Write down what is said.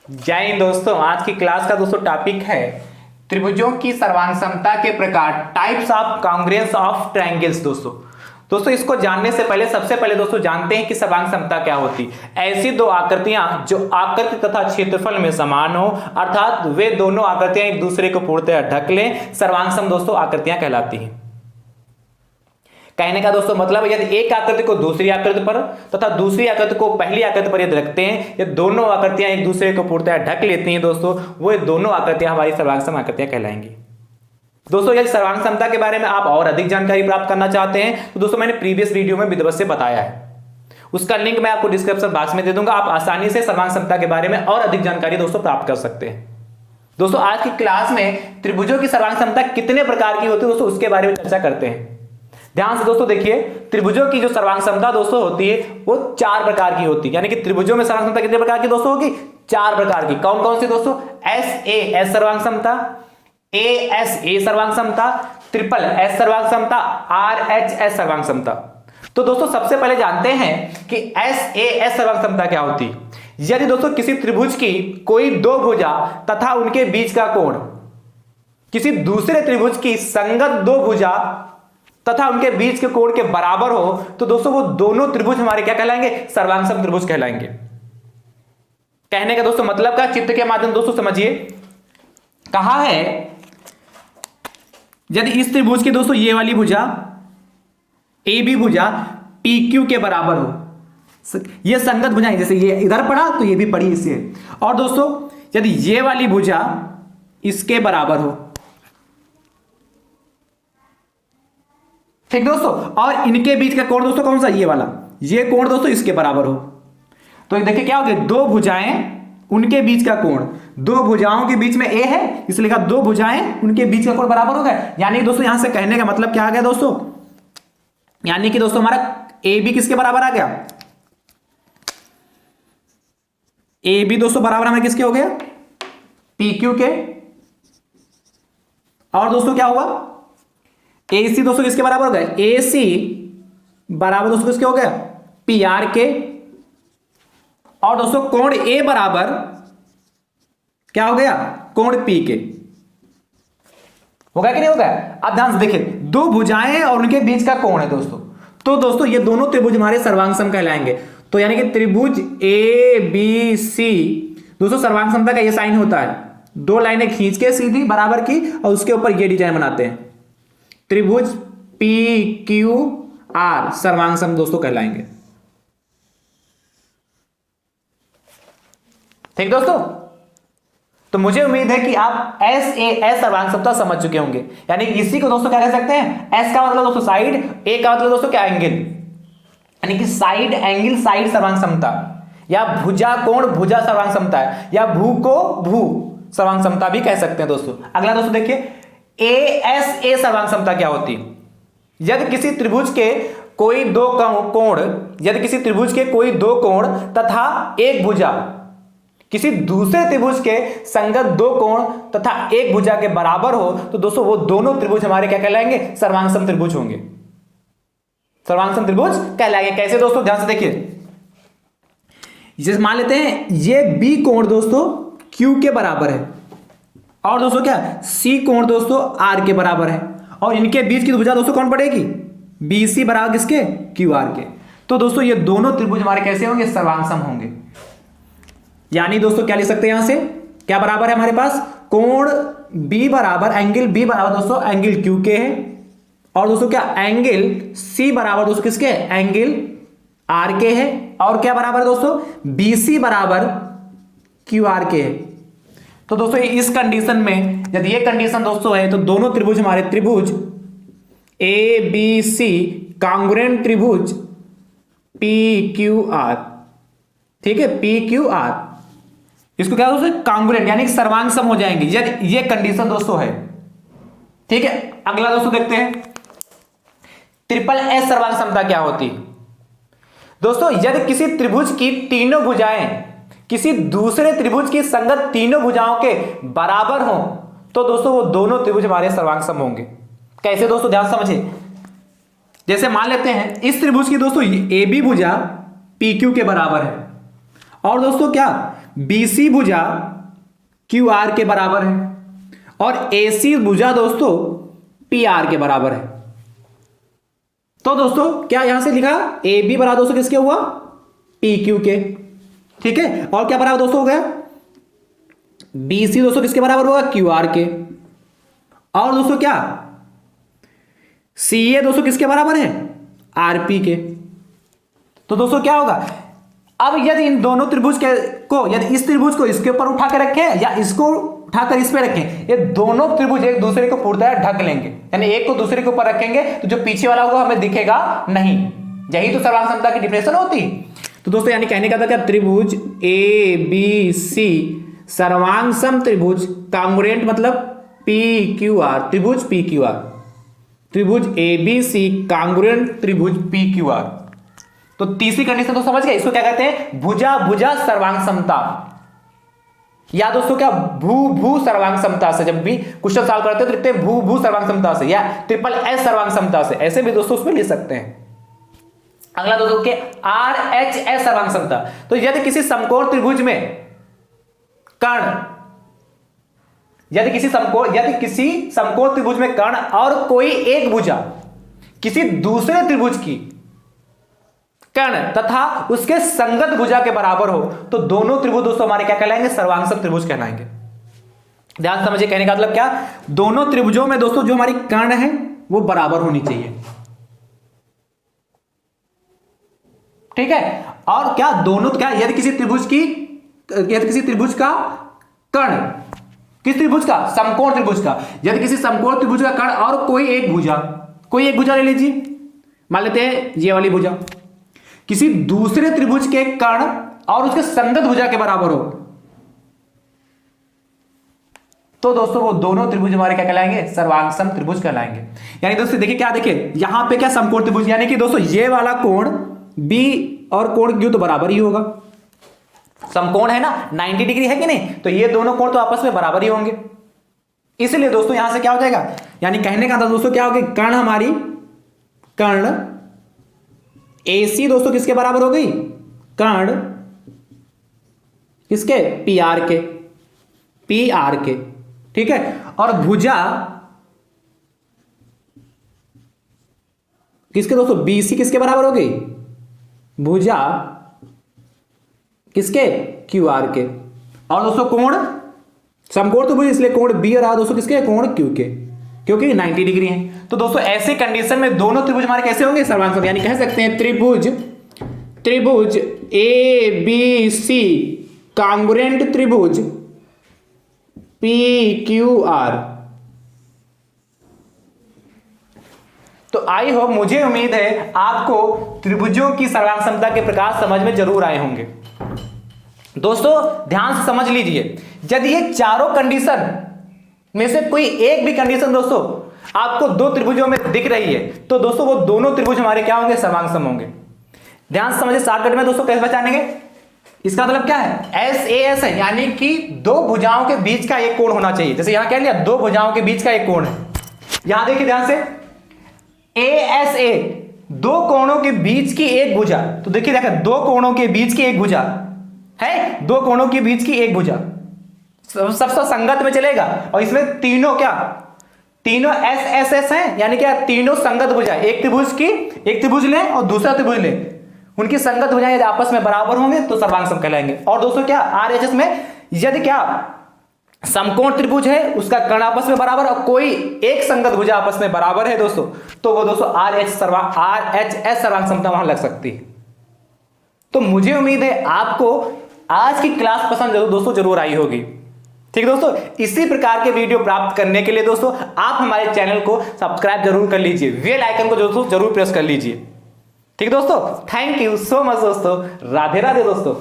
जय हिंद दोस्तों। आज की क्लास का दोस्तों टॉपिक है त्रिभुजों की सर्वांग समता के प्रकार, टाइप्स ऑफ कांग्रुएंस ऑफ ट्रायंगल्स। दोस्तों इसको जानने से पहले सबसे पहले दोस्तों जानते हैं कि सर्वांग समता क्या होती है। ऐसी दो आकृतियां जो आकृति तथा क्षेत्रफल में समान हो, अर्थात वे दोनों आकृतियां एक दूसरे को पूर्णतः ढक लें, सर्वांग सम दोस्तों आकृतियां कहलाती हैं। कहने का दोस्तों मतलब यदि एक आकृति को दूसरी आकृति पर तथा दूसरी आकृति को पहली आकृति पर यदि रखते हैं, ये दोनों आकृतियां एक दूसरे को पूर्णतः ढक लेती हैं दोस्तों, वो दोनों आकृतियां हमारी सर्वांग सम आकृतियां कहलाएंगी। दोस्तों यदि सर्वांग समता के बारे में आप और अधिक जानकारी प्राप्त करना चाहते हैं तो दोस्तों मैंने प्रीवियस वीडियो में विधिवत से बताया है, उसका लिंक मैं आपको डिस्क्रिप्शन बॉक्स में दे दूंगा। आप आसानी से सर्वांग समता के बारे में और अधिक जानकारी दोस्तों प्राप्त कर सकते हैं। दोस्तों आज की क्लास में त्रिभुजों की सर्वांग समता कितने प्रकार की होती है दोस्तों उसके बारे में चर्चा करते हैं। ध्यान से दोस्तों देखिए, त्रिभुजों की जो सर्वांग समता दोस्तों होती है वो 4 प्रकार की होती है। यानी कि त्रिभुजों में सर्वांग समता कितने प्रकार की दोस्तों होगी? 4 प्रकार की। कौन कौन सी दोस्तों? SAS सर्वांग समता, ASA सर्वांग समता, ट्रिपल S सर्वांग समता, RHS सर्वांग समता। तो दोस्तों सबसे पहले जानते हैं कि SAS सर्वांग समता क्या होती है। यदि दोस्तों किसी त्रिभुज की कोई दो भुजा तथा उनके बीच का कोण किसी दूसरे त्रिभुज की संगत दो भुजा तथा उनके बीच के कोण के बराबर हो तो दोस्तों वो दोनों त्रिभुज हमारे क्या कहलाएंगे? सर्वांग सम त्रिभुज कहलाएंगे। कहने का दोस्तों मतलब का चित्र के माध्यम दोस्तों समझिए। कहा है यदि इस त्रिभुज की दोस्तों ये वाली भुजा AB भुजा PQ के बराबर हो, ये संगत भुजाएं, जैसे ये इधर पड़ा तो ये भी पड़ी इससे, और दोस्तों यदि ये वाली भुजा इसके बराबर हो, ठीक दोस्तों, और इनके बीच का कोण दोस्तों कौन सा? ये वाला, ये कोण दोस्तों इसके बराबर हो, तो देखिए क्या हो गया? दो भुजाएं उनके बीच का कोण, दो भुजाओं के बीच में A है इसलिए लिखा दो भुजाएं उनके बीच का कोण बराबर हो गया। यानी दोस्तों यहां से कहने का मतलब क्या आ गया दोस्तों? यानी कि दोस्तों हमारा AB किसके बराबर आ गया? AB दोस्तों बराबर हमें किसके हो गया? PQ के। और दोस्तों क्या हुआ? AC दोस्तों किसके बराबर हो गया? AC बराबर दोस्तों किसके हो गया? PR के। और दोस्तों कोण A बराबर क्या हो गया? कोण P के। होगा कि नहीं होगा? अब ध्यान से देखिए, दो भुजाएं और उनके बीच का कोण है दोस्तों, तो दोस्तों ये दोनों त्रिभुज हमारे सर्वांग सम कहलाएंगे। तो यानी कि त्रिभुज ABC दोस्तों सर्वांग समता का ये साइन होता है, दो लाइनें खींच के सीधी बराबर की और उसके ऊपर ये डिजाइन बनाते हैं, त्रिभुज PQR सर्वांग सम दोस्तों कहलाएंगे। ठीक दोस्तों, तो मुझे उम्मीद है कि आप SAS सर्वांग समता समझ चुके होंगे। यानी इसी को दोस्तों क्या कह सकते हैं? S का मतलब दोस्तों साइड, A का मतलब दोस्तों क्या? एंगल, यानी कि साइड एंगल साइड सर्वांग समता, या भुजा कोण भुजा सर्वांग समता है, या भू को भू सर्वांग समता भी कह सकते हैं दोस्तों। अगला दोस्तों देखिए, ASA सर्वांग समता क्या होती है? यदि किसी त्रिभुज के कोई दो कोण यदि किसी त्रिभुज के कोई दो कोण तथा एक भुजा किसी दूसरे त्रिभुज के संगत दो कोण तथा एक भुजा के बराबर हो तो दोस्तों वो दोनों त्रिभुज हमारे क्या कहलाएंगे? सर्वांग सम त्रिभुज होंगे, सर्वांग सम त्रिभुज कहलाएंगे। कैसे दोस्तों? ध्यान से देखिए, जैसे मान लेते हैं ये B कोण दोस्तों Q के बराबर है, और दोस्तों क्या C कोण दोस्तों R के बराबर है, और इनके बीच की भुजा दोस्तों कौन पड़ेगी? BC बराबर किसके? QR के। तो दोस्तों ये दोनों त्रिभुज हमारे कैसे होंगे? सर्वांग सम होंगे। यानी दोस्तों क्या लिख सकते हैं? यहां से क्या बराबर है हमारे पास? कोण B बराबर एंगल B बराबर दोस्तों एंगल Q के है, और दोस्तों क्या एंगल C बराबर दोस्तों किसके? एंगल R के है, और क्या बराबर है दोस्तों? BC बराबर QR के है। तो दोस्तों इस कंडीशन में यदि ये कंडीशन दोस्तों है तो दोनों त्रिभुज हमारे त्रिभुज ABC कांग्रुएंट त्रिभुज PQR, ठीक है, PQR, इसको क्या दोस्तों? कांग्रुएंट यानी सर्वांग सम हो जाएंगे यदि ये कंडीशन दोस्तों है। ठीक है, अगला दोस्तों देखते हैं ट्रिपल S सर्वांग समता क्या होती है। दोस्तों यदि किसी त्रिभुज की तीनों भुजाएं किसी दूसरे त्रिभुज की संगत तीनों भुजाओं के बराबर हो तो दोस्तों वो दोनों त्रिभुज हमारे सर्वांग सम होंगे। कैसे दोस्तों? ध्यान समझिए, जैसे मान लेते हैं इस त्रिभुज की दोस्तों AB भुजा PQ के बराबर है, और दोस्तों क्या BC भुजा QR के बराबर है और AC भुजा दोस्तों PR के बराबर है। तो दोस्तों क्या यहां से लिखा AB बराबर दोस्तों किसके हुआ PQ के, ठीक है। और क्या बराबर दोस्तों हो गया BC दोस्तों किसके बराबर होगा QR के। और दोस्तों क्या CA दोस्तों किसके बराबर है RP के। तो दोस्तों क्या होगा अब यदि इन दोनों त्रिभुज को यदि इस त्रिभुज को इसके ऊपर उठा के रखें या इसको उठाकर इस पे रखें, ये दोनों त्रिभुज एक दूसरे को पूर्णतः ढक लेंगे, यानी एक को दूसरे के ऊपर रखेंगे तो जो पीछे वाला होगा हमें दिखेगा नहीं। यही तो सर्वांग समता की डिफिनेशन होती। तो दोस्तों यानी कहने का था क्या त्रिभुज ABC सर्वांग सम त्रिभुज कांग्रुएंट मतलब PQR, त्रिभुज PQR, त्रिभुज ABC कांग्रुएंट त्रिभुज PQR। तो तीसरी कंडीशन तो समझ गए, इसको क्या कहते हैं भुजा भुजा सर्वांग समता, या दोस्तों क्या भू भू सर्वांग समता से। जब भी क्वेश्चन सॉल्व करते हो तो लिखते हैं भू भू सर्वांग समता से या SSS सर्वांग समता से, ऐसे भी दोस्तों उसमें लिख सकते हैं। अगला दोस्तों के RHS सर्वांग समता। तो यदि किसी समकोण त्रिभुज में कर्ण यदि किसी समकोण त्रिभुज में कर्ण और कोई एक भुजा किसी दूसरे त्रिभुज की कर्ण तथा उसके संगत भुजा के बराबर हो तो दोनों त्रिभुज दोस्तों हमारे क्या कहलाएंगे सर्वांग सम त्रिभुज कहलाएंगे। ध्यान समझिए, कहने का मतलब क्या दोनों त्रिभुजों में दोस्तों जो हमारी कर्ण है वो बराबर होनी चाहिए, ठीक है। और क्या दोनों क्या यदि किसी त्रिभुज का कर्ण किस त्रिभुज का समकोण त्रिभुज का यदि किसी समकोण त्रिभुज का कर्ण और कोई एक भुजा ले लीजिए, मान लेते हैं ये वाली भुजा किसी दूसरे त्रिभुज के कर्ण और उसके संगत भुजा के बराबर हो तो दोस्तों वो दोनों त्रिभुज हमारे क्या कहलाएंगे सर्वांग सम त्रिभुज कहलाएंगे। यानी दोस्तों देखिए यहां पे क्या समकोण त्रिभुज, यानी कि दोस्तों ये वाला कोण B और कोण Q तो बराबर ही होगा, समकोण है ना 90 डिग्री है कि नहीं, तो ये दोनों कोण तो आपस में बराबर ही होंगे। इसलिए दोस्तों यहां से क्या हो जाएगा, यानी कहने का था दोस्तों क्या होगी कर्ण AC दोस्तों किसके बराबर हो गई कर्ण किसके PR के, ठीक है। और भुजा किसके दोस्तों BC किसके बराबर हो गई भुजा किसके QR के। और दोस्तों कोण समकोण त्रिभुज इसलिए कोण B रहा दोस्तों किसके कोण Q के, क्योंकि 90 डिग्री है। तो दोस्तों ऐसे कंडीशन में दोनों त्रिभुज हमारे कैसे होंगे सर्वांग सम, यानी कह सकते हैं त्रिभुज ABC कांग्रुएंट त्रिभुज PQR। तो आई होप मुझे उम्मीद है आपको त्रिभुजों की सर्वांग समता के प्रकार समझ में जरूर आए होंगे। दोस्तों ध्यान से समझ लीजिए, यदि ये चारों कंडीशन में से कोई एक भी कंडीशन दोस्तों आपको दो त्रिभुजों में दिख रही है तो दोस्तों वो दोनों त्रिभुज हमारे क्या होंगे सर्वांग सम होंगे। ध्यान से समझिए, शॉर्टकट में दोस्तों कैसे पहचानेंगे, इसका मतलब क्या है SAS है, यानी कि दो भुजाओं के बीच का एक कोण होना चाहिए। जैसे यहां कह लिया दो भुजाओं के बीच का एक कोण है, यहां देखिए ध्यान से ASA दो कोणों के बीच की एक भुजा। तो देखिए दो कोणों के बीच की एक भुजा है, दो कोणों के बीच की एक भुजा सबसे संगत में चलेगा। और इसमें तीनों SSS हैं, यानी क्या तीनों संगत भुजा, एक त्रिभुज लें और दूसरा त्रिभुज लें, उनकी संगत भुजाएं यदि आपस में बराबर होंगे तो सर्वांग सम कहलाएंगे। और दोस्तों क्या RHS में यदि क्या समकोण त्रिभुज है उसका कर्ण आपस में बराबर और कोई एक संगत भुजा आपस में बराबर है दोस्तों, तो वो दोस्तों RHS सर्वांग समता वहां लग सकती है। तो मुझे उम्मीद है आपको आज की क्लास पसंद दोस्तों जरूर आई होगी। ठीक दोस्तों, इसी प्रकार के वीडियो प्राप्त करने के लिए दोस्तों आप हमारे चैनल को सब्सक्राइब जरूर कर लीजिए, बेल आइकन को दोस्तों जरूर प्रेस कर लीजिए। ठीक दोस्तों, थैंक यू सो मच दोस्तों, राधे राधे दोस्तों।